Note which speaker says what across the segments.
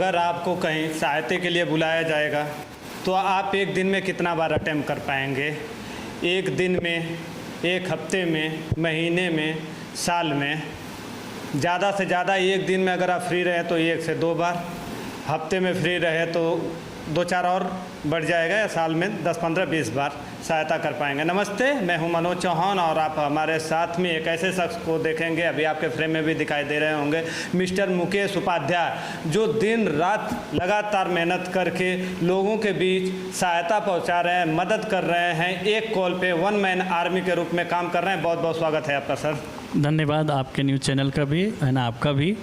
Speaker 1: अगर आपको कहीं सहायता के लिए बुलाया जाएगा तो आप एक दिन में कितना बार अटेम्प्ट कर पाएंगे? एक दिन में, एक हफ्ते में, महीने में, साल में? ज़्यादा से ज़्यादा एक दिन में अगर आप फ्री रहे तो 1 से 2 बार, हफ्ते में फ्री रहे तो 2-4 और बढ़ जाएगा, या साल में 10, 15, 20 बार सहायता कर पाएंगे। नमस्ते, मैं हूं मनोज चौहान और आप हमारे साथ में एक ऐसे शख्स को देखेंगे, अभी आपके फ्रेम में भी दिखाई दे रहे होंगे, मिस्टर मुकेश उपाध्याय, जो दिन रात लगातार मेहनत करके लोगों के बीच सहायता पहुंचा रहे हैं, मदद कर रहे हैं। एक कॉल पे 1 मैन आर्मी के रूप में काम कर रहे हैं। बहुत बहुत स्वागत है आपका सर।
Speaker 2: धन्यवाद आपके न्यूज़ चैनल का भी है ना, आपका भी।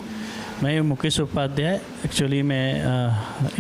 Speaker 2: मैं मुकेश उपाध्याय, एक्चुअली मैं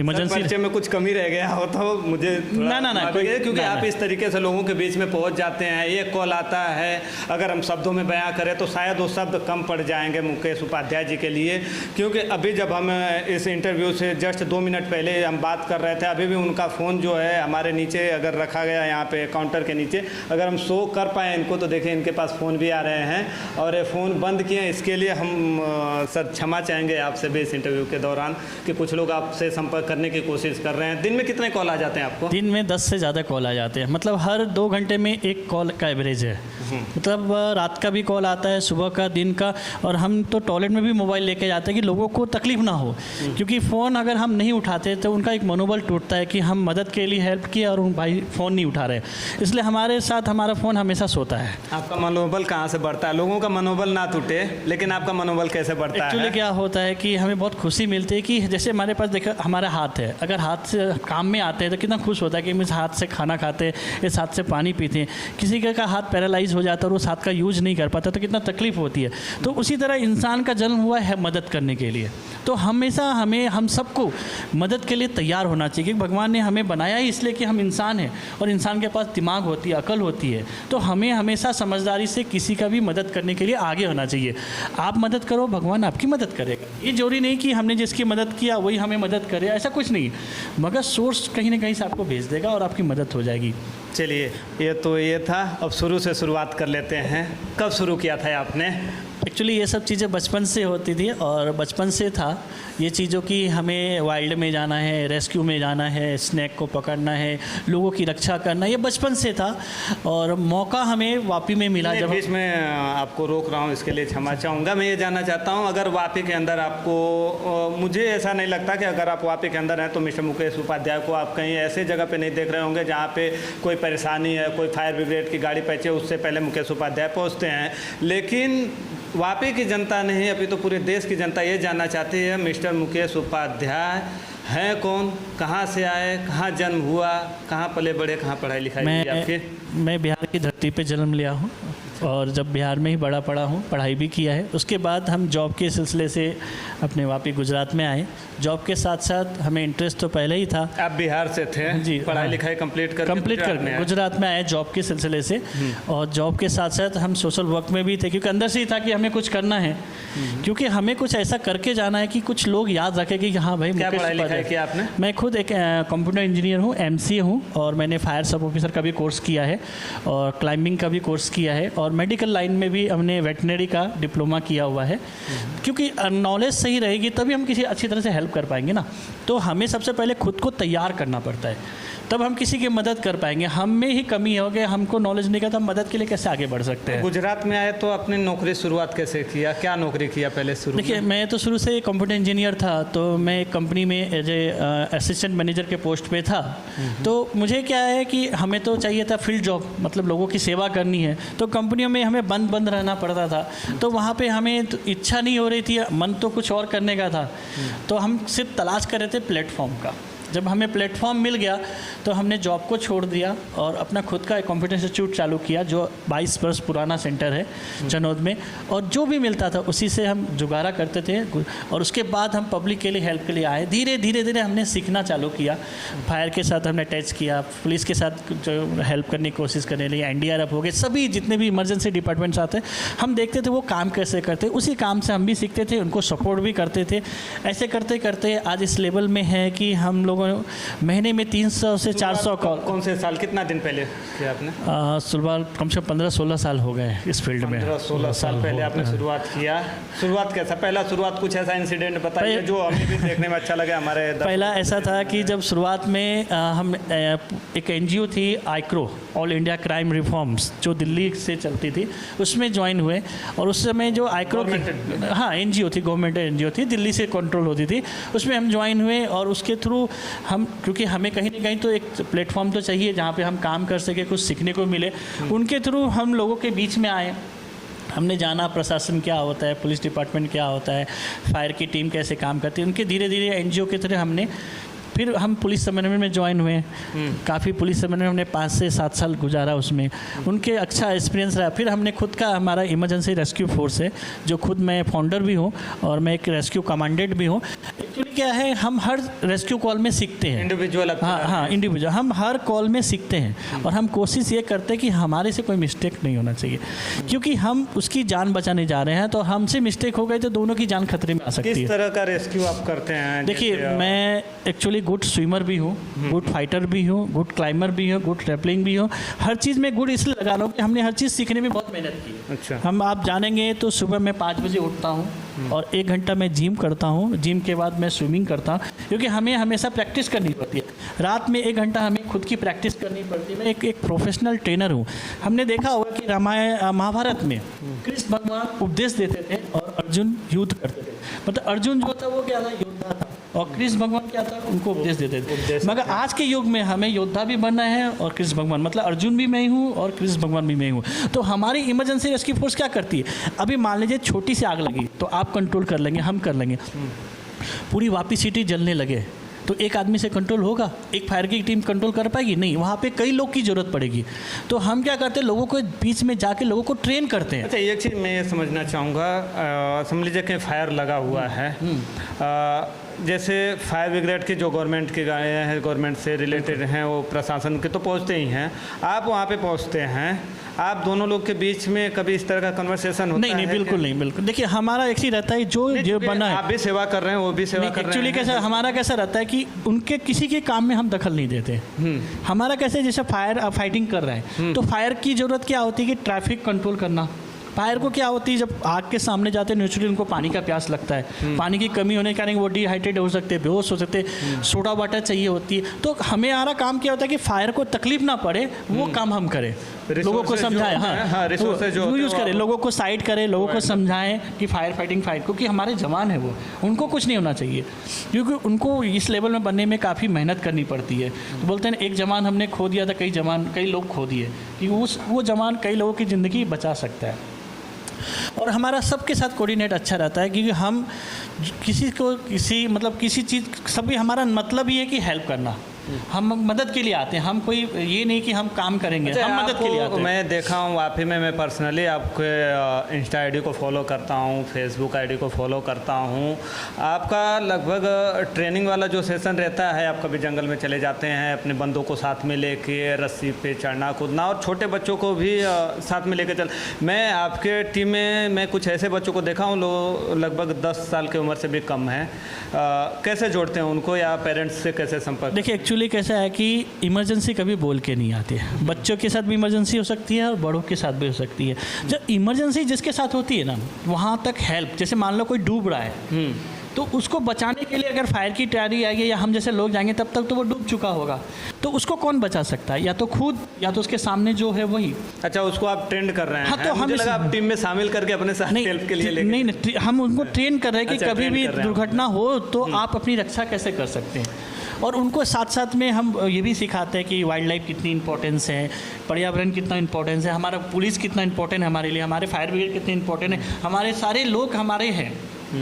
Speaker 2: इमरजेंसी
Speaker 1: परिचय में कुछ कमी रह गया हो तो मुझे
Speaker 2: ना कोई,
Speaker 1: क्योंकि आप इस तरीके से लोगों के बीच में पहुंच जाते हैं। एक कॉल आता है, अगर हम शब्दों में बयां करें तो शायद वो शब्द कम पड़ जाएंगे मुकेश उपाध्याय जी के लिए, क्योंकि अभी जब हम इस इंटरव्यू से जस्ट 2 मिनट पहले हम बात कर रहे थे, अभी भी उनका फ़ोन जो है हमारे नीचे अगर रखा गया, यहाँ पे काउंटर के नीचे, अगर हम शो कर पाएँ इनको तो देखिए इनके पास फ़ोन भी आ रहे हैं और ये फ़ोन बंद किए। इसके लिए हम सर क्षमा चाहेंगे आपसे भी इस इंटरव्यू के दौरान कि कुछ लोग आपसे संपर्क करने की कोशिश कर रहे हैं। दिन में कितने कॉल आ जाते हैं आपको?
Speaker 2: दिन में 10 से ज़्यादा कॉल आ जाते हैं, मतलब हर 2 घंटे में एक कॉल का एवरेज है। मतलब रात का भी कॉल आता है, सुबह का, दिन का, और हम तो टॉयलेट में भी मोबाइल लेके जाते हैं कि लोगों को तकलीफ ना हो, क्योंकि फ़ोन अगर हम नहीं उठाते तो उनका एक मनोबल टूटता है कि हम मदद के लिए हेल्प किया और उन भाई फ़ोन नहीं उठा रहे, इसलिए हमारे साथ हमारा फ़ोन हमेशा सोता है।
Speaker 1: आपका मनोबल कहाँ से बढ़ता है? लोगों का मनोबल ना टूटे, लेकिन आपका मनोबल कैसे बढ़ता है?
Speaker 2: एक्चुअली क्या होता है कि हमें बहुत खुशी मिलती है कि जैसे हमारे पास देखो हमारा हाथ है, अगर हाथ से काम में आते हैं तो कितना खुश होता है कि हम इस हाथ से खाना खाते हैं, इस हाथ से पानी पीते हैं। किसी का हाथ पैरालाइज हो जाता है और उस हाथ का यूज नहीं कर पाता तो कितना तकलीफ होती है। तो उसी तरह इंसान का जन्म हुआ है मदद करने के लिए, तो हमेशा हम सबको मदद के लिए तैयार होना चाहिए, क्योंकि भगवान ने हमें बनाया ही इसलिए कि हम इंसान हैं और इंसान के पास दिमाग होती है, अकल होती है, तो हमें हमेशा समझदारी से किसी का भी मदद करने के लिए आगे होना चाहिए। आप मदद करो, भगवान आपकी मदद करेगा। ये जरूरी नहीं कि हमने जिसकी मदद किया वही हमें मदद करे, ऐसा कुछ नहीं, मगर सोर्स कहीं ना कहीं से आपको भेज देगा और आपकी मदद हो जाएगी।
Speaker 1: चलिए, ये था। अब शुरू से शुरुआत कर लेते हैं। कब शुरू किया था आपने?
Speaker 2: एक्चुअली ये सब चीज़ें बचपन से होती थी और बचपन से था ये चीज़ों की, हमें वाइल्ड में जाना है, रेस्क्यू में जाना है, स्नैक को पकड़ना है, लोगों की रक्षा करना, ये बचपन से था और मौका हमें वापी में मिला। जब
Speaker 1: बीच में आपको रोक रहा हूँ इसके लिए क्षमा चाहूँगा। मैं ये जानना चाहता हूँ, अगर वापी के अंदर आपको, मुझे ऐसा नहीं लगता कि अगर आप वापी के अंदर हैं तो मिस्टर मुकेश उपाध्याय को आप कहीं ऐसे जगह पे नहीं देख रहे होंगे जहाँ पे कोई परेशानी है, कोई फायर ब्रिगेड की गाड़ी पहुँचे उससे पहले मुकेश उपाध्याय पहुँचते हैं। लेकिन वापी की जनता नहीं, अभी तो पूरे देश की जनता ये जानना चाहती है मिस्टर मुकेश उपाध्याय हैं कौन, कहाँ से आए, कहाँ जन्म हुआ, कहाँ पले बड़े, कहाँ पढ़ाई लिखाई हुई आपकी?
Speaker 2: मैं बिहार की धरती पे जन्म लिया हूँ और जब बिहार में ही बड़ा पड़ा हूँ, पढ़ाई भी किया है। उसके बाद हम जॉब के सिलसिले से अपने वापी गुजरात में आए। जॉब के साथ साथ हमें इंटरेस्ट तो पहले ही था।
Speaker 1: आप बिहार से थे
Speaker 2: जी?
Speaker 1: पढ़ाई लिखाई कंप्लीट करके
Speaker 2: गुजरात में आए जॉब के सिलसिले से, और जॉब के साथ साथ हम सोशल वर्क में भी थे, क्योंकि अंदर से ही था कि हमें कुछ करना है, क्योंकि हमें कुछ ऐसा करके जाना है कि कुछ लोग याद रखें कि हाँ भाई।
Speaker 1: क्या पढ़ाई लिखाई किया आपने?
Speaker 2: मैं खुद एक कंप्यूटर इंजीनियर हूँ, MCA हूँ, और मैंने फायर सब ऑफिसर का भी कोर्स किया है और क्लाइंबिंग का भी कोर्स किया है, और मेडिकल लाइन में भी हमने वेटनरी का डिप्लोमा किया हुआ है, क्योंकि नॉलेज सही रहेगी तभी हम किसी अच्छी तरह से हेल्प कर पाएंगे ना। तो हमें सबसे पहले खुद को तैयार करना पड़ता है, तब हम किसी की मदद कर पाएंगे। हम में ही कमी हो गई, हमको नॉलेज नहीं का, तो हम मदद के लिए कैसे आगे बढ़ सकते हैं।
Speaker 1: गुजरात में आए तो अपनी नौकरी शुरुआत कैसे किया, क्या नौकरी किया पहले शुरू?
Speaker 2: देखिए, मैं तो शुरू से कंप्यूटर इंजीनियर था, तो मैं एक कंपनी में एज ए असिस्टेंट मैनेजर के पोस्ट पे था। तो मुझे क्या है कि हमें तो चाहिए था फील्ड जॉब, मतलब लोगों की सेवा करनी है, तो कंपनियों में हमें बंद रहना पड़ता था, तो वहाँ पर हमें तो इच्छा नहीं हो रही थी, मन तो कुछ और करने का था। तो हम सिर्फ तलाश कर रहे थे प्लेटफॉर्म का। जब हमें प्लेटफॉर्म मिल गया तो हमने जॉब को छोड़ दिया और अपना खुद का एक कंप्यूटर इंस्टीट्यूट चालू किया, जो 22 वर्ष पुराना सेंटर है चनौद में, और जो भी मिलता था उसी से हम जुगाड़ा करते थे। और उसके बाद हम पब्लिक के लिए हेल्प के लिए आए। धीरे धीरे हमने सीखना चालू किया, फायर के साथ हमने टच किया, पुलिस के साथ जो हेल्प करने की कोशिश करने लगे, NDRF हो गए, सभी जितने भी इमरजेंसी डिपार्टमेंट्स आते हम देखते थे वो काम कैसे करते, उसी काम से हम भी सीखते थे, उनको सपोर्ट भी करते थे। ऐसे करते करते आज इस लेवल में है कि हम लोग लोगों महीने में 300 से 400 कॉल।
Speaker 1: कौन से साल, कितना दिन पहले किया आपने?
Speaker 2: शुरुआत कम से कम 15-16 साल हो गए इस फील्ड में।
Speaker 1: 15-16 साल पहले आपने शुरुआत किया। शुरुआत कैसा, पहला शुरुआत कुछ ऐसा इंसिडेंट बताइए जो हमें भी देखने में अच्छा लगे हमारे।
Speaker 2: पहला ऐसा था कि जब शुरुआत में हम एक NGO थी आइक्रो, ऑल इंडिया क्राइम रिफॉर्म्स, जो दिल्ली से चलती थी, उसमें ज्वाइन हुए। और उस समय जो आइक्रो हाँ NGO थी, गवर्नमेंट NGO थी, दिल्ली से कंट्रोल होती थी, उसमें हम ज्वाइन हुए। और उसके थ्रू हम, क्योंकि हमें कहीं ना कहीं तो एक प्लेटफॉर्म तो चाहिए जहाँ पे हम काम कर सके, कुछ सीखने को मिले, उनके थ्रू हम लोगों के बीच में आए। हमने जाना प्रशासन क्या होता है, पुलिस डिपार्टमेंट क्या होता है, फायर की टीम कैसे काम करती है, उनके धीरे धीरे NGO के तरह हमने, फिर हम पुलिस समन्वय में ज्वाइन हुए। काफ़ी पुलिस समन्वय में हमने 5 से 7 साल गुजारा, उसमें उनके अच्छा एक्सपीरियंस रहा। फिर हमने खुद का, हमारा इमरजेंसी रेस्क्यू फोर्स है, जो खुद मैं फाउंडर भी हूँ और मैं एक रेस्क्यू कमांडेंट भी हूँ। एक्चुअली क्या है, हम हर रेस्क्यू कॉल में सीखते हैं,
Speaker 1: इंडिविजुअल।
Speaker 2: हाँ इंडिविजुअल, हम हर कॉल में सीखते हैं। और हम कोशिश ये करते हैं कि हमारे से कोई मिस्टेक नहीं होना चाहिए, क्योंकि हम उसकी जान बचाने जा रहे हैं। तो हमसे मिस्टेक हो गई तो दोनों की जान खतरे में आ सकती है।
Speaker 1: किस तरह का रेस्क्यू आप करते हैं?
Speaker 2: देखिए, मैं एक्चुअली गुड स्विमर भी हूँ, गुड फाइटर भी हूँ, गुड क्लाइंबर भी हूँ, गुड रैपलिंग भी हूँ। हर चीज़ में गुड इसलिए लगा रहा हूँ कि हमने हर चीज़ सीखने में बहुत मेहनत की है।
Speaker 1: अच्छा।
Speaker 2: हम, आप जानेंगे तो सुबह मैं 5 बजे उठता हूँ और 1 घंटा मैं जिम करता हूँ। जिम के बाद मैं स्विमिंग करता हूँ, क्योंकि हमें हमेशा प्रैक्टिस करनी पड़ती है। रात में 1 घंटा हमें खुद की प्रैक्टिस करनी पड़ती है। मैं एक प्रोफेशनल ट्रेनर हूँ। हमने देखा होगा कि रामायण महाभारत में कृष्ण भगवान उपदेश देते थे और अर्जुन युद्ध करते थे। मतलब अर्जुन जो था वो क्या था, योद्धा था, और कृष्ण भगवान क्या था, उनको उपदेश देते थे। मगर आज के युग में हमें योद्धा भी बनना है और कृष्ण भगवान, मतलब अर्जुन भी मैं हूँ और कृष्ण भगवान भी मैं हूँ। तो हमारी इमरजेंसी रेस्क्यू फोर्स क्या करती है, अभी मान लीजिए छोटी सी आग लगी तो आप कंट्रोल कर लेंगे, हम कर लेंगे। पूरी वापी सिटी जलने लगे तो एक आदमी से कंट्रोल होगा? एक फायर की टीम कंट्रोल कर पाएगी? नहीं, वहाँ पे कई लोग की ज़रूरत पड़ेगी। तो हम क्या करते हैं, लोगों को बीच में जाके लोगों को ट्रेन करते हैं।
Speaker 1: अच्छा, एक चीज़ मैं ये समझना चाहूँगा, समझ लीजिए कि फायर लगा हुआ है, जैसे फायर ब्रिगेड की जो गवर्नमेंट की गाड़ियाँ हैं, गवर्नमेंट से रिलेटेड हैं, वो प्रशासन के तो पहुँचते ही हैं, आप वहाँ पे पहुँचते हैं, आप दोनों लोग के बीच में कभी इस तरह का कन्वर्सेशन होता है?
Speaker 2: नहीं, बिल्कुल नहीं, बिल्कुल। देखिए, हमारा एक ही रहता है, जो बना है,
Speaker 1: आप भी सेवा कर रहे हैं, वो भी सेवा कर रहे हैं।
Speaker 2: एक्चुअली कैसा, हमारा कैसा रहता है कि उनके किसी के काम में हम दखल नहीं देते। हमारा कैसे, जैसे फायर फाइटिंग कर रहे हैं तो फायर की ज़रूरत क्या होती है कि ट्रैफिक कंट्रोल करना। फायर को क्या होती है, जब आग के सामने जाते हैं नेचुरली उनको पानी का प्यास लगता है। पानी की कमी होने के कारण वो डिहाइड्रेट हो सकते हैं, बेहोश हो सकते हैं, सोडा वाटर चाहिए होती है। तो हमें हमारा काम क्या होता है कि फायर को तकलीफ ना पड़े, वो काम हम करें, लोगों को समझाएं। हाँ, रिसोर्सेज जो यूज़ करें, लोगों को साइड करें, लोगों को समझाएं कि फायर फाइटिंग क्योंकि हमारे जवान है, वो उनको कुछ नहीं होना चाहिए, क्योंकि उनको इस लेवल में बनने में काफ़ी मेहनत करनी पड़ती है। तो बोलते हैं एक जवान हमने खो दिया था, कई लोग खो दिए, कि वो जवान कई लोगों की ज़िंदगी बचा सकता है। और हमारा सबके साथ कोऑर्डिनेट अच्छा रहता है, क्योंकि हम किसी चीज़, सभी हमारा मतलब ये है कि हेल्प करना। हम मदद के लिए आते हैं, हम कोई ये नहीं कि हम काम करेंगे। अच्छा, हम मदद के लिए आते हैं।
Speaker 1: मैं देखा हूँ वापी में, मैं पर्सनली आपके इंस्टा आईडी को फॉलो करता हूँ, फेसबुक आईडी को फॉलो करता हूँ। आपका लगभग ट्रेनिंग वाला जो सेशन रहता है, आप कभी जंगल में चले जाते हैं अपने बंदों को साथ में लेके, रस्सी पे चढ़ना कूदना, और छोटे बच्चों को भी साथ में लेके चल। मैं आपके टीम में मैं कुछ ऐसे बच्चों को देखा हूँ, लोग लगभग 10 साल की उम्र से भी कम है। कैसे जोड़ते हैं उनको, या पेरेंट्स से कैसे संपर्क?
Speaker 2: देखिए, एक्चुअली कैसा है कि इमरजेंसी कभी बोल के नहीं आती है। बच्चों के साथ भी इमरजेंसी हो सकती है और बड़ों के साथ भी हो सकती है। जब इमरजेंसी जिसके साथ होती है ना, वहाँ तक हेल्प, जैसे मान लो कोई डूब रहा है तो उसको बचाने के लिए अगर फायर की तैयारी आएगी या हम जैसे लोग जाएंगे, तब तक तो वो डूब चुका होगा। तो उसको कौन बचा सकता है? या तो खुद, या तो उसके सामने जो है वही।
Speaker 1: अच्छा, उसको आप ट्रेंड कर रहे हैं?
Speaker 2: हाँ, तो
Speaker 1: मुझे लगा आप टीम में शामिल करके अपने साथ हेल्प के लिए लेके।
Speaker 2: नहीं, हम उनको ट्रेन कर रहे हैं कि कभी भी दुर्घटना हो तो आप अपनी रक्षा कैसे कर सकते हैं। और उनको साथ साथ में हम ये भी सिखाते हैं कि वाइल्ड लाइफ कितनी इंपॉर्टेंस है, पर्यावरण कितना इंपॉर्टेंस है, हमारा पुलिस कितना इंपॉर्टेंट है हमारे लिए, हमारे फायर ब्रिगेड कितने इंपॉर्टेंट है, हमारे सारे लोग हमारे हैं।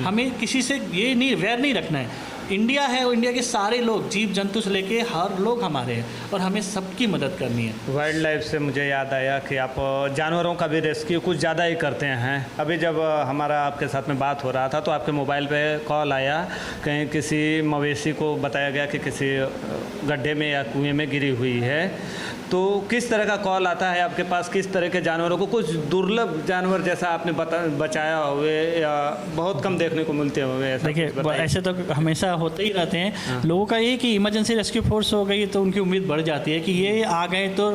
Speaker 2: हमें किसी से ये नहीं, वैर नहीं रखना है। इंडिया है, और इंडिया के सारे लोग, जीव जंतु से लेके हर लोग हमारे हैं, और हमें सबकी मदद करनी है।
Speaker 1: वाइल्ड लाइफ से मुझे याद आया कि आप जानवरों का भी रेस्क्यू कुछ ज़्यादा ही करते हैं। अभी जब हमारा आपके साथ में बात हो रहा था तो आपके मोबाइल पे कॉल आया, कहीं किसी मवेशी को बताया गया कि किसी गड्ढे में या कुएं में गिरी हुई है। तो किस तरह का कॉल आता है आपके पास, किस तरह के जानवरों को, कुछ दुर्लभ जानवर जैसा आपने बचाया हुए या बहुत कम देखने को मिलते हुए?
Speaker 2: देखिए ऐसे तो हमेशा होते ही रहते हैं। लोगों का ये कि इमरजेंसी रेस्क्यू फोर्स हो गई तो उनकी उम्मीद बढ़ जाती है कि ये आ गए तो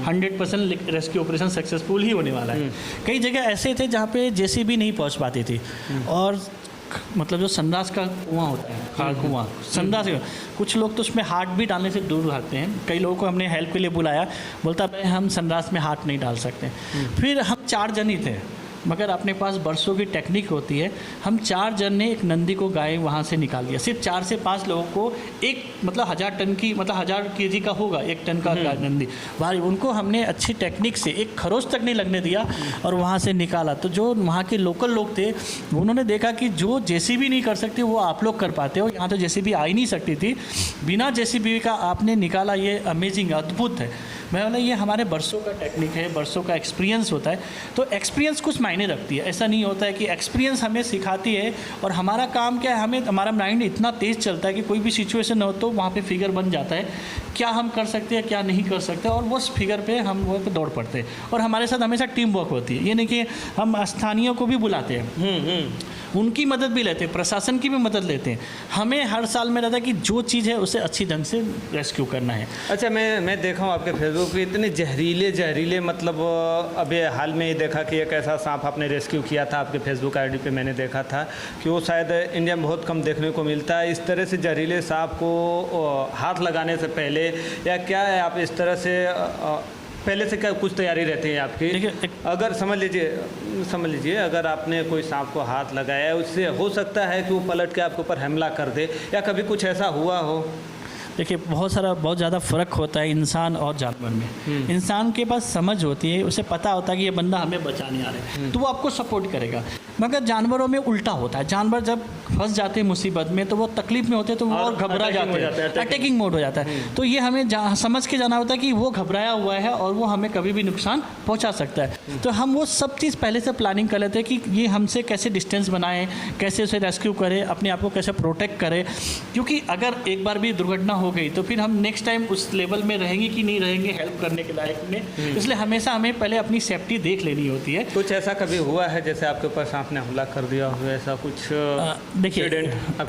Speaker 2: 100% रेस्क्यू ऑपरेशन सक्सेसफुल ही होने वाला है। कई जगह ऐसे थे जहाँ पे जेसीबी नहीं पहुँच पाती थी, और मतलब जो संडास का कुआं होता है, खाड़ कुआं, संडास, कुछ लोग तो उसमें हाथ भी डालने से दूर रहते हैं। कई लोगों को हमने हेल्प के लिए बुलाया, बोलता भाई हम संडास में हाथ नहीं डाल सकते। फिर हम 4 जन ही थे, मगर अपने पास बरसों की टेक्निक होती है। हम 4 जन ने एक नंदी को गाय वहाँ से निकाल दिया। सिर्फ 4 से 5 लोगों को एक मतलब 1000 टन की, मतलब 1000 केजी का होगा 1 टन का नंदी भारी, उनको हमने अच्छी टेक्निक से एक खरोच तक नहीं लगने दिया और वहाँ से निकाला। तो जो वहाँ के लोकल लोग थे उन्होंने देखा कि जो जेसीबी नहीं कर सकते वो आप लोग कर पाते हो, यहाँ तो जेसीबी आ ही नहीं सकती थी, बिना जेसीबी का आपने निकाला, ये अमेजिंग, अद्भुत है। मैं बोला ये हमारे बरसों का टेक्निक है, बरसों का एक्सपीरियंस होता है। तो एक्सपीरियंस कुछ मायने रखती है। ऐसा नहीं होता है कि एक्सपीरियंस हमें सिखाती है, और हमारा काम क्या है, हमें हमारा माइंड इतना तेज़ चलता है कि कोई भी सिचुएशन हो तो वहाँ पे फिगर बन जाता है, क्या हम कर सकते हैं क्या नहीं कर सकते, और उस फिगर पे हम वो पे दौड़ पड़ते हैं। और हमारे साथ हमेशा टीम वर्क होती है, ये नहीं कि हम स्थानीय को भी बुलाते हैं, उनकी मदद भी लेते हैं, प्रशासन की भी मदद लेते हैं। हमें हर साल में रहता है कि जो चीज़ है उसे अच्छी ढंग से रेस्क्यू करना है।
Speaker 1: अच्छा, मैं देखा हूँ आपके फेसबुक पे इतने जहरीले मतलब अभी हाल में ही देखा कि एक ऐसा सांप आपने रेस्क्यू किया था, आपके फेसबुक आईडी पे मैंने देखा था कि वो शायद इंडिया में बहुत कम देखने को मिलता है। इस तरह से जहरीले सांप को हाथ लगाने से पहले या क्या है, आप इस तरह से पहले से क्या कुछ तैयारी रहती है आपकी? अगर समझ लीजिए अगर आपने कोई सांप को हाथ लगाया है, उससे हो सकता है कि वो पलट के आपके ऊपर हमला कर दे, या कभी कुछ ऐसा हुआ हो?
Speaker 2: देखिए बहुत ज़्यादा फ़र्क होता है इंसान और जानवर में। इंसान के पास समझ होती है, उसे पता होता है कि ये बंदा हमें बचाने आ रहा है, तो वो आपको सपोर्ट करेगा। मगर जानवरों में उल्टा होता है, जानवर जब फंस जाते हैं मुसीबत में तो वो तकलीफ में होते हैं, तो वो और घबरा जाते हैं, अटैकिंग मोड हो जाता है। तो ये हमें समझ के जाना होता है कि वो घबराया हुआ है और वो हमें कभी भी नुकसान पहुँचा सकता है। तो हम वो सब चीज़ पहले से प्लानिंग कर लेते हैं कि ये हमसे कैसे डिस्टेंस बनाएं, कैसे उसे रेस्क्यू करें, अपने आप को कैसे प्रोटेक्ट करें, क्योंकि अगर एक बार भी दुर्घटना हो गई तो फिर हम नेक्स्ट टाइम उस लेवल में रहेंगे कि नहीं रहेंगे हेल्प करने के लायक में। इसलिए हमेशा हमें पहले अपनी सेफ्टी देख लेनी होती है।
Speaker 1: कुछ ऐसा कभी हुआ है जैसे आपके ऊपर सांप ने हमला कर दिया हो, ऐसा कुछ?
Speaker 2: देखिए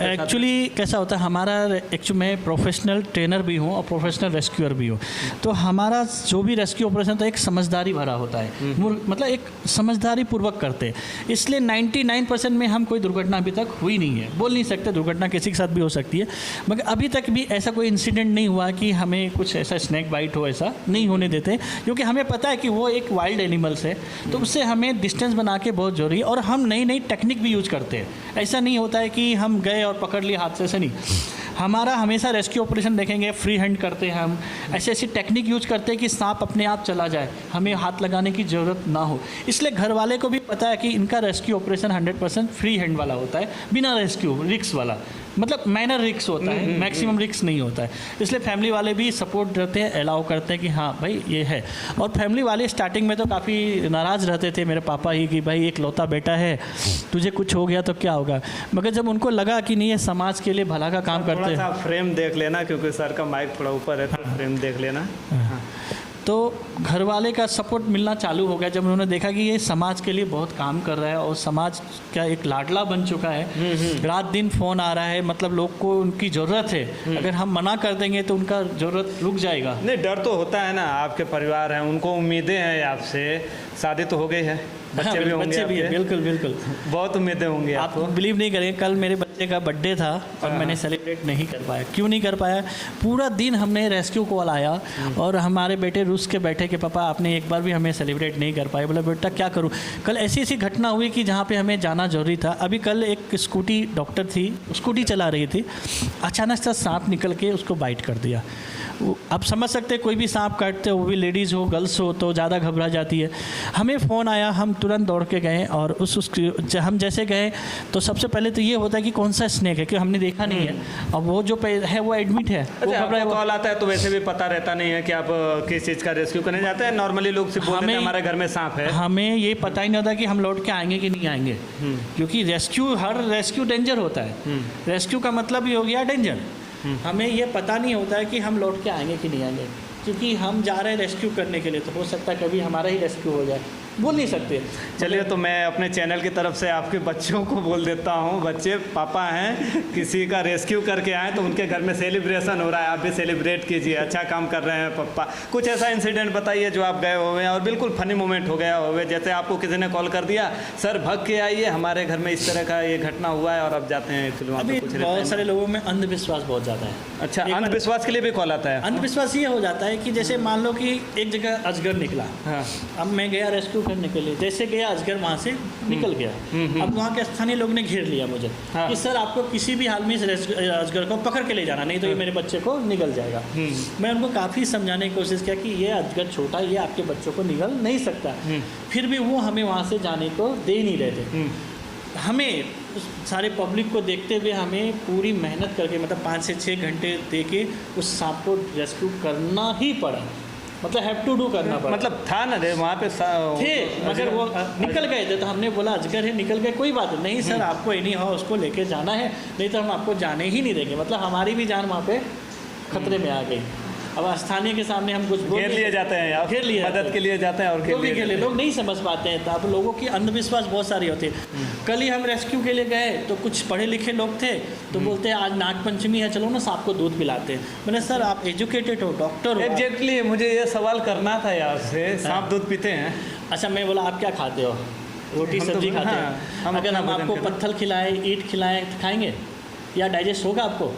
Speaker 2: एक्चुअली कैसा होता है, हमारा एक्चुअली मैं प्रोफेशनल ट्रेनर भी हूँ और प्रोफेशनल रेस्क्यूअर भी हूँ। तो हमारा जो भी रेस्क्यू ऑपरेशन तो एक समझदारी भरा होता है, मतलब एक समझदारी पूर्वक करते हैं। इसलिए 99% में हम कोई दुर्घटना अभी तक हुई नहीं है। बोल नहीं सकते, दुर्घटना किसी के साथ भी हो सकती है, मगर अभी तक भी ऐसा कोई इंसिडेंट नहीं हुआ कि हमें कुछ ऐसा स्नैक बाइट हो, ऐसा नहीं होने देते, क्योंकि हमें पता है कि वो एक वाइल्ड एनिमल्स है, तो उससे हमें डिस्टेंस बना के बहुत जरूरी है। और हम नई नई टेक्निक भी यूज करते हैं, ऐसा नहीं होता है कि हम गए और पकड़ लिए हाथ से नहीं। हमारा हमेशा रेस्क्यू ऑपरेशन देखेंगे फ्री हैंड करते हैं हम, ऐसी टेक्निक यूज करते हैं कि सांप अपने आप चला जाए, हमें हाथ लगाने की ज़रूरत ना हो। इसलिए घर वाले को भी पता है कि इनका रेस्क्यू ऑपरेशन 100% फ्री हैंड वाला होता है, बिना रेस्क्यू रिक्स वाला, मतलब माइनर रिक्स होता है, मैक्सिमम रिक्स नहीं होता है। इसलिए फैमिली वाले भी सपोर्ट करते हैं, अलाउ करते हैं कि हाँ भाई ये है। और फैमिली वाले स्टार्टिंग में तो काफ़ी नाराज़ रहते थे, मेरे पापा ही, कि भाई एक लौता बेटा है, तुझे कुछ हो गया तो क्या होगा। मगर जब उनको लगा कि नहीं ये समाज के लिए भला का काम करते हैं।
Speaker 1: फ्रेम देख लेना, क्योंकि सर का माइक थोड़ा ऊपर है, तो फ्रेम देख लेना।
Speaker 2: तो घर वाले का सपोर्ट मिलना चालू हो गया जब उन्होंने देखा कि ये समाज के लिए बहुत काम कर रहा है और समाज का एक लाडला बन चुका है। रात दिन फ़ोन आ रहा है, मतलब लोग को उनकी ज़रूरत है, अगर हम मना कर देंगे तो उनका ज़रूरत रुक जाएगा।
Speaker 1: नहीं, डर तो होता है ना, आपके परिवार हैं, उनको उम्मीदें हैं आपसे, शादी तो हो गई है, बच्चे भी होंगे,
Speaker 2: बच्चे भी हैं, बिल्कुल बिल्कुल,
Speaker 1: बहुत उम्मीदें होंगी।
Speaker 2: आप बिलीव नहीं करेंगे, कल मेरे बच्चे का बर्थडे था और मैंने सेलिब्रेट नहीं कर पाया। क्यों नहीं कर पाया? पूरा दिन हमने रेस्क्यू कॉल आया और हमारे बेटे रूस के बैठे कि पापा आपने एक बार भी हमें सेलिब्रेट नहीं कर पाए। बोला बेटा क्या करूं? कल ऐसी घटना हुई कि जहाँ पे हमें जाना जरूरी था। अभी कल एक स्कूटी डॉक्टर थी, स्कूटी चला रही थी, अचानक से सांप निकल के उसको बाइट कर दिया। आप समझ सकते हैं, कोई भी सांप काटते हो, वो भी लेडीज़ हो गर्ल्स हो तो ज़्यादा घबरा जाती है। हमें फ़ोन आया, हम तुरंत दौड़ के गए और हम जैसे गए तो सबसे पहले तो ये होता है कि कौन सा स्नेक है, कि हमने देखा नहीं है। अब वो जो है वो एडमिट है, वो घबरा।
Speaker 1: कॉल आता है तो वैसे भी पता रहता नहीं है कि आप किस चीज़ का रेस्क्यू करने जाते हैं। नॉर्मली लोग से बोलते हैं हमारे घर में सांप है, हमें
Speaker 2: ये पता ही नहीं होता कि हम लौट के आएंगे कि नहीं आएंगे, क्योंकि हर रेस्क्यू डेंजर होता है। रेस्क्यू का मतलब ही हो गया डेंजर। हमें ये पता नहीं होता है कि हम लौट के आएंगे कि नहीं आएंगे। क्योंकि हम जा रहे हैं रेस्क्यू करने के लिए, तो हो सकता है कभी हमारा ही रेस्क्यू हो जाए, बोल नहीं सकते।
Speaker 1: चलिए, तो मैं अपने चैनल की तरफ से आपके बच्चों को बोल देता हूँ, बच्चे पापा हैं, किसी का रेस्क्यू करके आए तो उनके घर में सेलिब्रेशन हो रहा है, आप भी सेलिब्रेट कीजिए, अच्छा काम कर रहे हैं पापा। कुछ ऐसा इंसिडेंट बताइए जो आप गए हुए हैं और बिल्कुल फनी मोमेंट हो गया होवे, जैसे आपको किसी ने कॉल कर दिया, सर भग के आइए, हमारे घर में इस तरह का ये घटना हुआ है, और अब जाते हैं फिल्म।
Speaker 2: अभी बहुत सारे लोगों में अंधविश्वास बहुत ज़्यादा है।
Speaker 1: अच्छा, अंधविश्वास के लिए भी कॉल आता है?
Speaker 2: अंधविश्वास ये हो जाता है कि जैसे मान लो कि एक जगह अजगर निकला,
Speaker 1: हाँ,
Speaker 2: अब मैं गया रेस्क्यू करने के लिए, जैसे गया अजगर वहाँ से निकल गया, अब वहाँ के स्थानीय लोग ने घेर लिया मुझे,
Speaker 1: हाँ,
Speaker 2: कि सर आपको किसी भी हाल में इस अजगर को पकड़ के ले जाना, नहीं तो ये मेरे बच्चे को निगल जाएगा। मैं उनको काफ़ी समझाने की कोशिश किया कि ये अजगर छोटा, ये आपके बच्चों को निगल नहीं सकता, फिर भी वो हमें वहाँ से जाने को दे नहीं रहे थे। हमें सारे पब्लिक को देखते हुए हमें पूरी मेहनत करके, मतलब 5 से 6 घंटे दे के उस सांप को रेस्क्यू करना ही पड़ा, मतलब हैव टू डू करना पड़ा।
Speaker 1: मतलब था ना रे वहाँ पे
Speaker 2: थे, मगर वो निकल गए थे, तो हमने बोला अजगर है, निकल गए, कोई बात नहीं सर, आपको एनी हाउ उसको लेके जाना है, नहीं तो हम आपको जाने ही नहीं देंगे। मतलब हमारी भी जान वहाँ पे खतरे में आ गई। अब स्थानीय के सामने हम कुछ
Speaker 1: घेर लिए जाते हैं यार,
Speaker 2: घेर लिए
Speaker 1: मदद के लिए जाते हैं, और
Speaker 2: घेर लिए लोग नहीं समझ पाते हैं। तो अब लोगों की अंधविश्वास बहुत सारी होती है। कल ही हम रेस्क्यू के लिए गए तो कुछ पढ़े लिखे लोग थे, तो बोलते हैं आज नागपंचमी है, चलो ना सांप को दूध पिलाते हैं। मैंने सर आप एजुकेटेड हो, डॉक्टर हो।
Speaker 1: एग्जैक्टली, मुझे ये सवाल करना था यार से, सांप दूध पीते हैं?
Speaker 2: अच्छा, मैं बोला आप क्या खाते हो? रोटी सब्जी खाते हैं। अगर हम आपको पत्थर खिलाएं, ईंट खिलाएं, खाएंगे या डाइजेस्ट होगा आपको?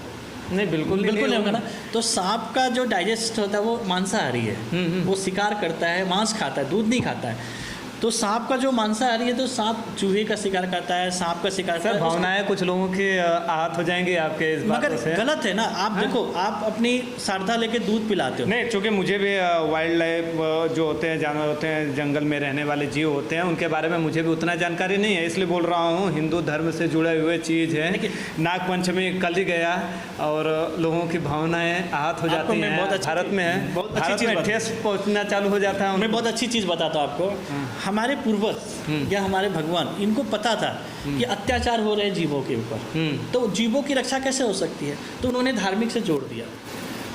Speaker 1: नहीं, बिल्कुल
Speaker 2: नहीं होगा ना। तो सांप का जो डाइजेस्ट होता है वो मांसाहारी है, वो शिकार करता है, मांस खाता है, दूध नहीं खाता है। तो सांप का जो मांसाहारी है, तो सांप चूहे का शिकार करता है, सांप का शिकार करता है।
Speaker 1: भावनाएं कुछ लोगों की आहत हो जाएंगी आपके इस बात से।
Speaker 2: मगर गलत है ना। आप देखो, आप अपनी श्रद्धा लेके दूध पिलाते हो।
Speaker 1: नहीं, चूँकि मुझे भी वाइल्ड लाइफ जो होते हैं, जानवर होते हैं, जंगल में रहने वाले जीव होते हैं, उनके बारे में मुझे भी उतना जानकारी नहीं है, इसलिए बोल रहा हूँ। हिंदू धर्म से जुड़े हुए चीज़ है। नागपंचमी कल ही गया और लोगों की भावनाएं आहत हो जाती हैं। भारत में है, भारत में ठेस पहुँचना चालू हो जाता है।
Speaker 2: मैं बहुत अच्छी चीज़ बताता हूँ आपको। हमारे पूर्वज या हमारे भगवान, इनको पता था कि अत्याचार हो रहे हैं जीवों के ऊपर, तो जीवों की रक्षा कैसे हो सकती है, तो उन्होंने धार्मिक से जोड़ दिया।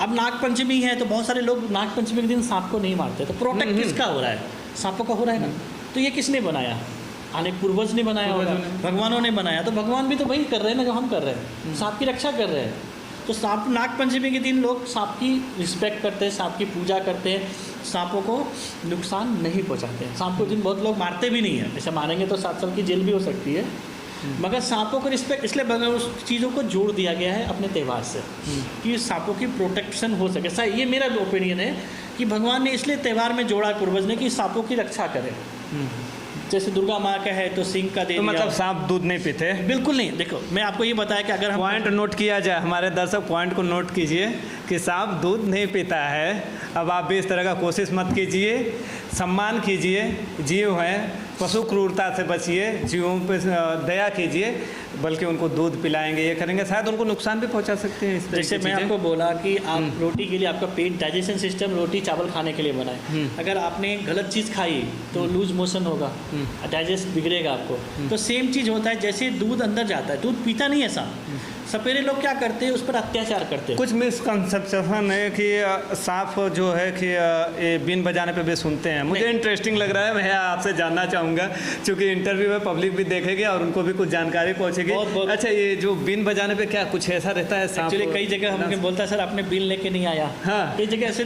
Speaker 2: अब नागपंचमी है तो बहुत सारे लोग नागपंचमी के दिन सांप को नहीं मारते, तो प्रोटेक्ट किसका हो रहा है? सांपों का हो रहा है ना। तो ये किसने बनाया? अनेक पूर्वज ने बनाया होगा, भगवानों ने बनाया। तो भगवान भी तो वही कर रहे हैं ना जो हम कर रहे हैं, सांप की रक्षा कर रहे हैं। तो सांप, नागपंचमी के दिन लोग सांप की रिस्पेक्ट करते हैं, सांप की पूजा करते हैं, सांपों को नुकसान नहीं पहुंचाते हैं। सांप को दिन बहुत लोग मारते भी नहीं है, ऐसे मारेंगे तो 7 साल की जेल भी हो सकती है। मगर सांपों को रिस्पेक्ट इसलिए उस चीज़ों को जोड़ दिया गया है अपने त्यौहार से, कि सांपों की प्रोटेक्शन हो सके। ये मेरा ओपिनियन है कि भगवान ने इसलिए त्यौहार में जोड़ा है पूर्वज ने, कि सांपों की रक्षा करें। जैसे दुर्गा माँ का है तो सिंह का दे,
Speaker 1: तो मतलब सांप दूध नहीं पीते?
Speaker 2: बिल्कुल नहीं। देखो, मैं आपको ये बताया कि अगर हम
Speaker 1: पॉइंट नोट किया जाए, हमारे दर्शक पॉइंट को नोट कीजिए कि सांप दूध नहीं पीता है। अब आप भी इस तरह का कोशिश मत कीजिए, सम्मान कीजिए, जीव हैं, पशु क्रूरता से बचिए, जीवों पर दया कीजिए, बल्कि उनको दूध पिलाएंगे, ये करेंगे, शायद उनको नुकसान भी पहुंचा सकते हैं।
Speaker 2: जैसे मैं आपको बोला कि आप रोटी के लिए, आपका पेट, डाइजेशन सिस्टम रोटी चावल खाने के लिए बना है। अगर आपने गलत चीज़ खाई तो लूज मोशन होगा, डाइजेस्ट बिगड़ेगा आपको। तो सेम चीज़ होता है, जैसे दूध अंदर जाता है, दूध पीता नहीं है सांप। सपेरे लोग क्या करते हैं, उस पर अत्याचार करते हैं।
Speaker 1: कुछ मिसकंसेप्शन है कि सांप जो है कि ये बीन बजाने पे भी सुनते हैं। मुझे इंटरेस्टिंग लग रहा है, मैं आपसे जानना चाहूँगा, क्योंकि इंटरव्यू में पब्लिक भी देखेगी और उनको भी कुछ जानकारी पहुँचेगी। अच्छा, ये जो बीन बजाने पे क्या कुछ ऐसा रहता है? सांप
Speaker 2: एक्चुअली कई जगह हमने बोलता है सर आपने बीन लेके नहीं आया।
Speaker 1: हाँ,
Speaker 2: कई जगह ऐसे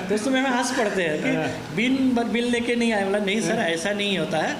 Speaker 2: दोस्तों में हमें हंस पड़ते हैं कि बीन लेके नहीं आया। मतलब नहीं सर, ऐसा नहीं होता है।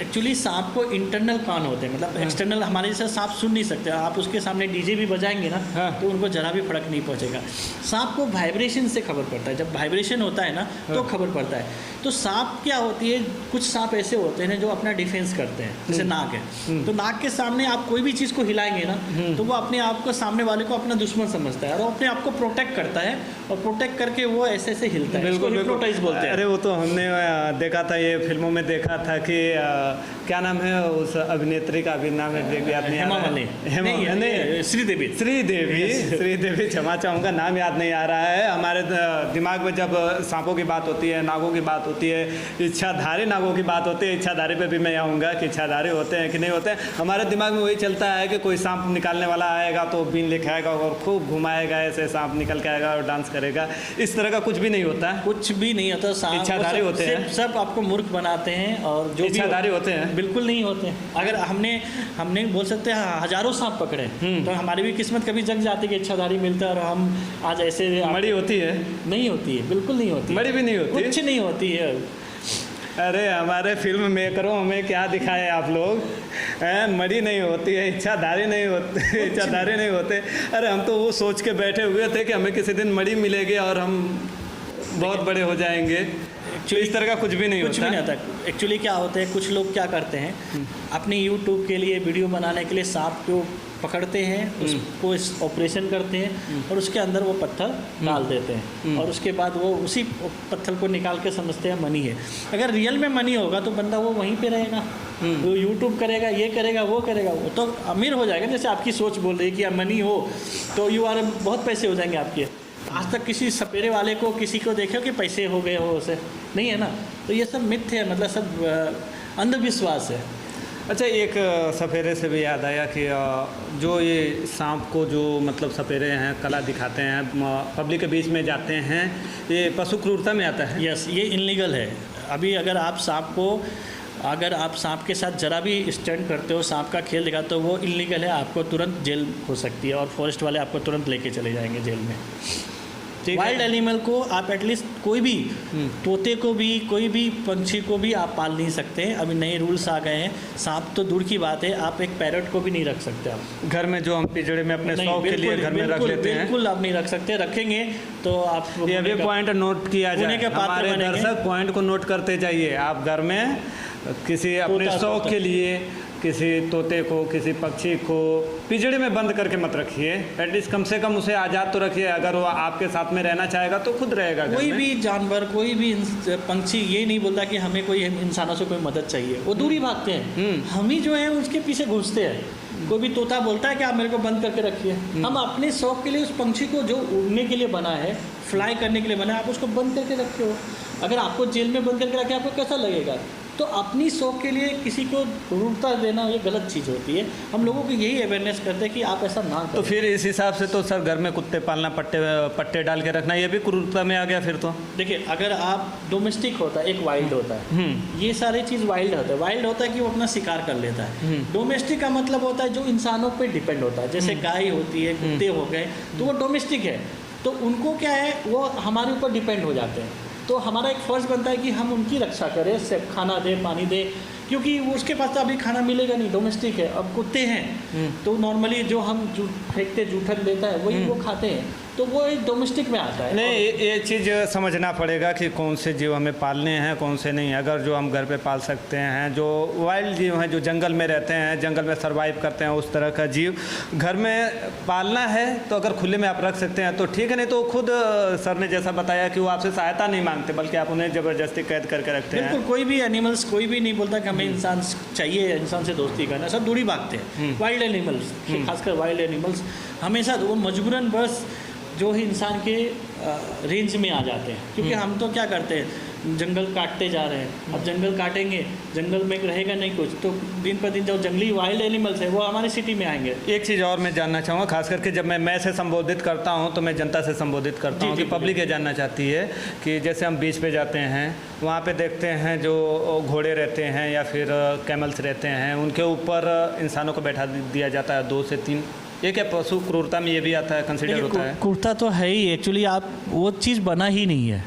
Speaker 2: एक्चुअली सांप को इंटरनल कान होते हैं, मतलब एक्सटर्नल हमारे जैसे सांप सुन नहीं सकते। आप उसके सामने डीजे भी बजाएंगे ना, तो उनको जरा भी फर्क नहीं पहुंचेगा। सांप को वाइब्रेशन से खबर पड़ता है, जब वाइब्रेशन होता है ना तो खबर पड़ता है। तो सांप क्या होती है, कुछ सांप ऐसे होते हैं जो अपना डिफेंस करते हैं, जैसे नाग है। तो नाग के सामने आप कोई भी चीज़ को हिलाएंगे ना, तो वो अपने आप को, सामने वाले को अपना दुश्मन समझता है और वो अपने आप को प्रोटेक्ट करता है, और प्रोटेक्ट करके वो ऐसे ऐसे हिलता है। इसको हिप्नोटाइज बोलते हैं।
Speaker 1: अरे वो तो हमने देखा था, ये फिल्मों में देखा था कि क्या नाम है उस अभिनेत्री का, अभी नाम है,
Speaker 2: हेमा मालिनी। नहीं, श्रीदेवी।
Speaker 1: श्रीदेवी, क्षमा चाहूँगा, नाम याद नहीं आ रहा है। हमारे दिमाग में जब सांपों की बात होती है, नागों की बात होती है, इच्छाधारी नागों की बात होती है, इच्छाधारी पे भी मैं आऊँगा कि इच्छाधारी होते हैं कि नहीं होते हैं। हमारे दिमाग में वही चलता है कि कोई सांप निकालने वाला आएगा तो बीन लेके आएगा और खूब घुमाएगा, ऐसे सांप निकल के आएगा और डांस करेगा। इस तरह का कुछ भी नहीं होता है,
Speaker 2: कुछ भी नहीं होता। सांप
Speaker 1: इच्छाधारी होते हैं,
Speaker 2: सब आपको मूर्ख बनाते हैं और जो
Speaker 1: इच्छाधारी होते हैं
Speaker 2: बिल्कुल नहीं होते। अगर हमने बोल सकते हैं हजारों सांप पकड़े तो हमारी भी किस्मत कभी जग जाती है कि इच्छाधारी मिलता है और हम आज ऐसे।
Speaker 1: मड़ी होती है? नहीं
Speaker 2: होती है, बिल्कुल नहीं होती,
Speaker 1: मड़ी भी नहीं होती,
Speaker 2: कुछ नहीं होती है।
Speaker 1: अरे हमारे फिल्म मेकरों हमें क्या दिखाए आप लोग, मड़ी नहीं होती है, इच्छाधारी नहीं होते, इच्छाधारी नहीं होते। अरे हम तो वो सोच के बैठे हुए थे कि हमें किसी दिन मड़ी मिलेगी और हम बहुत बड़े हो जाएंगे। इस तरह का कुछ भी नहीं होता।
Speaker 2: एक्चुअली क्या होता है, कुछ लोग क्या करते हैं, अपनी यूट्यूब के लिए वीडियो बनाने के लिए सांप को पकड़ते हैं, उसको ऑपरेशन करते हैं और उसके अंदर वो पत्थर डाल देते हैं और उसके बाद वो उसी पत्थर को निकाल के समझते हैं मनी है। अगर रियल में मनी होगा तो बंदा वो वहीं पे रहेगा, वो यूट्यूब करेगा, ये करेगा, वो करेगा, वो तो अमीर हो जाएगा। जैसे आपकी सोच बोल रही है कि मनी हो तो बहुत पैसे हो जाएंगे आपके। आज तक किसी सपेरे वाले को, किसी को देखो कि पैसे हो गए हो उसे, नहीं है ना। तो ये सब मिथ है, मतलब सब अंधविश्वास है।
Speaker 1: अच्छा, एक सपेरे से भी याद आया कि जो ये सांप को जो मतलब सपेरे हैं कला दिखाते हैं, पब्लिक के बीच में जाते हैं, ये पशु क्रूरता में आता है।
Speaker 2: यस, ये इनलीगल है। अभी अगर आप सांप के साथ जरा भी स्टंट करते हो, सांप का खेल दिखाते हो, वो इनलीगल है, आपको तुरंत जेल हो सकती है और फॉरेस्ट वाले आपको तुरंत लेके चले जाएंगे जेल में। वाइल्ड एनिमल को आप एटलीस्ट कोई भी तोते को भी, कोई भी पंछी को भी आप पाल नहीं सकते। अभी नए रूल्स आ गए हैं। सांप तो दूर की बात है, आप एक पैरट को भी नहीं रख सकते आप
Speaker 1: घर में, जो हम पिंजड़े में अपने शौक के लिए घर में रख लेते हैं।
Speaker 2: बिल्कुल आप नहीं रख सकते, रखेंगे तो आप
Speaker 1: ये भी पॉइंट नोट किया जाए, हमारे दर्शक पॉइंट को नोट करते जाइए। आप घर में किसी अपने शौक के लिए किसी तोते को, किसी पक्षी को पिंजड़े में बंद करके मत रखिए। एटलीस्ट कम से कम उसे आज़ाद तो रखिए। अगर वो आपके साथ में रहना चाहेगा तो खुद रहेगा।
Speaker 2: कोई भी जानवर, कोई भी पंछी ये नहीं बोलता कि हमें कोई इंसानों से कोई मदद चाहिए, वो दूर ही भागते हैं। हम ही जो है उसके पीछे घुसते हैं। कोई भी तोता बोलता है कि आप मेरे को बंद करके रखिए। हम अपने शौक के लिए उस पंछी को जो उड़ने के लिए बना है, फ्लाई करने के लिए बना है, आप उसको बंद करके रखे हो। अगर आपको जेल में बंद करके रखे, आपको कैसा लगेगा? तो अपनी शौक के लिए किसी को क्रूरता देना ये गलत चीज़ होती है। हम लोगों को यही अवेयरनेस करते हैं कि आप ऐसा ना करें।
Speaker 1: तो फिर इस हिसाब से तो सर घर में कुत्ते पालना, पट्टे डाल के रखना, ये भी क्रूरता में आ गया फिर तो।
Speaker 2: देखिए, अगर आप डोमेस्टिक होता है, एक वाइल्ड होता है, ये सारी चीज़ वाइल्ड होता है। वाइल्ड होता है कि वो अपना शिकार कर लेता है। डोमेस्टिक का मतलब होता है जो इंसानों पर डिपेंड होता है, जैसे गाय होती है, कुत्ते हो गए, तो वो डोमेस्टिक है। तो उनको क्या है, वो हमारे ऊपर डिपेंड हो जाते हैं। तो हमारा एक फ़र्ज़ बनता है कि हम उनकी रक्षा करें, सिर्फ खाना दे, पानी दे, क्योंकि वो उसके पास तो अभी खाना मिलेगा नहीं, डोमेस्टिक है। अब कुत्ते हैं तो नॉर्मली जो हम फेंकते, जूठन देता है वही वो खाते हैं, तो वो एक डोमेस्टिक में आता है।
Speaker 1: नहीं, ये चीज़ समझना पड़ेगा कि कौन से जीव हमें पालने हैं, कौन से नहीं। अगर जो हम घर पे पाल सकते हैं, जो वाइल्ड जीव हैं, जो जंगल में रहते हैं, जंगल में सर्वाइव करते हैं, उस तरह का जीव घर में पालना है तो अगर खुले में आप रख सकते हैं तो ठीक है। नहीं तो खुद सर ने जैसा बताया कि वो आपसे सहायता नहीं मांगते, बल्कि आप उन्हें ज़बरदस्ती कैद करके रखते हैं।
Speaker 2: बिल्कुल, कोई भी एनिमल्स, कोई भी नहीं बोलता कि हमें इंसान चाहिए, इंसान से दोस्ती करना, सब दूरी भागते हैं। वाइल्ड एनिमल्स, खासकर वाइल्ड एनिमल्स हमेशा वो मजबूरन बस जो ही इंसान के रेंज में आ जाते हैं। क्योंकि हम तो क्या करते हैं, जंगल काटते जा रहे हैं। अब जंगल काटेंगे, जंगल में रहेगा नहीं कुछ, तो दिन पर दिन जो जंगली वाइल्ड एनिमल्स है वो हमारी सिटी में आएंगे।
Speaker 1: एक चीज़ और मैं जानना चाहूँगा, खास करके जब मैं से संबोधित करता हूँ तो मैं जनता से संबोधित करता हूँ कि पब्लिक ये जानना चाहती है कि जैसे हम बीच पे जाते हैं, वहाँ पे देखते हैं जो घोड़े रहते हैं या फिर कैमल्स रहते हैं, उनके ऊपर इंसानों को बैठा दिया जाता है 2 से 3। ये क्या पशु क्रूरता में ये भी आता है, कंसिडर होता है?
Speaker 2: क्रूरता तो है ही। एक्चुअली आप वो चीज़ बना ही नहीं है।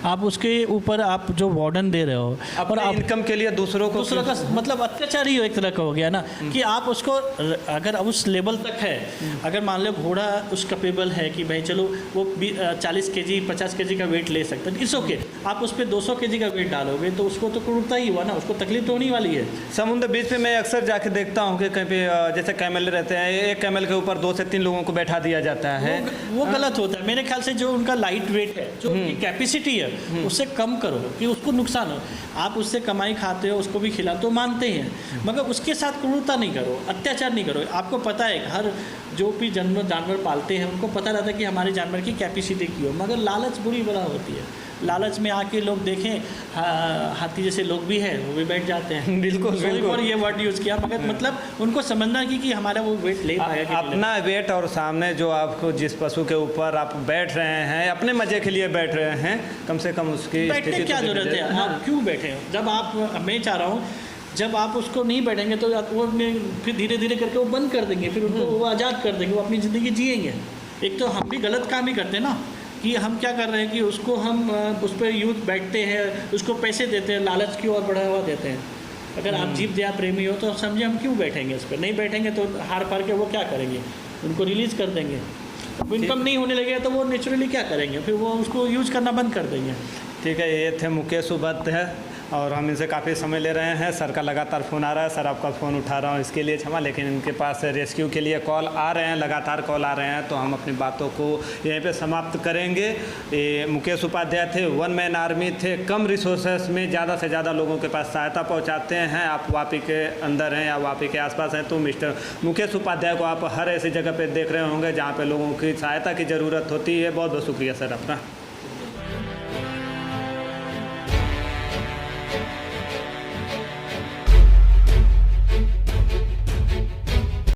Speaker 2: आप उसके ऊपर आप जो वार्डन दे रहे हो
Speaker 1: और आप इनकम के लिए दूसरों का
Speaker 2: मतलब अत्याचार ही एक तरह का हो गया ना, कि आप उसको अगर उस लेवल तक है, अगर मान लो घोड़ा उस कैपेबल है कि भाई चलो वो 40 kg 50 kg का वेट ले सकता है, इट्स ओके। आप उस पर 200 kg का वेट डालोगे तो उसको तो क्रूरता ही हुआ ना, उसको तकलीफ तो होने वाली है।
Speaker 1: समुद्र बीच पे मैं अक्सर जाके देखता हूँ कि कहीं पे जैसे कैमल रहते हैं, एक कैमल के ऊपर 2 से 3 लोगों को बैठा दिया जाता है।
Speaker 2: वो गलत होता है मेरे ख्याल से। जो उनका लाइट वेट है, जो कैपेसिटी है, है उससे कम करो कि उसको नुकसान हो। आप उससे कमाई खाते हो, उसको भी खिला तो मानते हैं, मगर उसके साथ क्रूरता नहीं करो, अत्याचार नहीं करो। आपको पता है हर जो भी जानवर पालते हैं उनको पता रहता है कि हमारे जानवर की कैपेसिटी की हो, मगर लालच बुरी बला होती है। लालच में आके लोग देखें हाथी जैसे लोग भी हैं वो भी बैठ जाते हैं।
Speaker 1: बिल्कुल बिल्कुल,
Speaker 2: और ये वर्ड यूज़ किया, मगर मतलब उनको समझना कि हमारा वो वेट ले पाएगा
Speaker 1: अपना वेट, और सामने जो आपको जिस पशु के ऊपर आप बैठ रहे हैं अपने मजे के लिए बैठ रहे हैं, कम से कम उसकी
Speaker 2: बैठने की क्या जरूरत है? आप क्यों बैठे हो? जब आप, मैं चाह रहा हूँ जब आप उसको नहीं बैठेंगे तो वो फिर धीरे धीरे करके वो बंद कर देंगे, फिर उनको वो आज़ाद कर देंगे, वो अपनी ज़िंदगी जिएंगे। एक तो हम भी गलत काम ही करते हैं ना, कि हम क्या कर रहे हैं कि उसको हम उस पर यूथ बैठते हैं, उसको पैसे देते हैं, लालच की ओर बढ़ावा देते हैं। अगर आप जीव दया प्रेमी हो तो समझे हम क्यों बैठेंगे उस पर? नहीं बैठेंगे तो हार पार के वो क्या करेंगे? उनको रिलीज़ कर देंगे। इनकम नहीं होने लगेगा तो वो नेचुरली क्या करेंगे? फिर वो उसको यूज करना बंद कर देंगे।
Speaker 1: ठीक है, ये थे मुकेश उपाध्याय और हम इनसे काफ़ी समय ले रहे हैं। सर का लगातार फ़ोन आ रहा है, सर आपका फ़ोन उठा रहा हूँ इसके लिए क्षमा, लेकिन इनके पास रेस्क्यू के लिए कॉल आ रहे हैं, लगातार कॉल आ रहे हैं, तो हम अपनी बातों को यहीं पे समाप्त करेंगे। ये मुकेश उपाध्याय थे, वन मैन आर्मी थे, कम रिसोर्सेस में ज़्यादा से ज़्यादा लोगों के पास सहायता पहुँचाते हैं। आप वापी के अंदर हैं या वापी के आसपास हैं तो मिस्टर मुकेश उपाध्याय को आप हर ऐसी जगह पर देख रहे होंगे जहाँ पर लोगों की सहायता की ज़रूरत होती है। बहुत बहुत शुक्रिया सर अपना।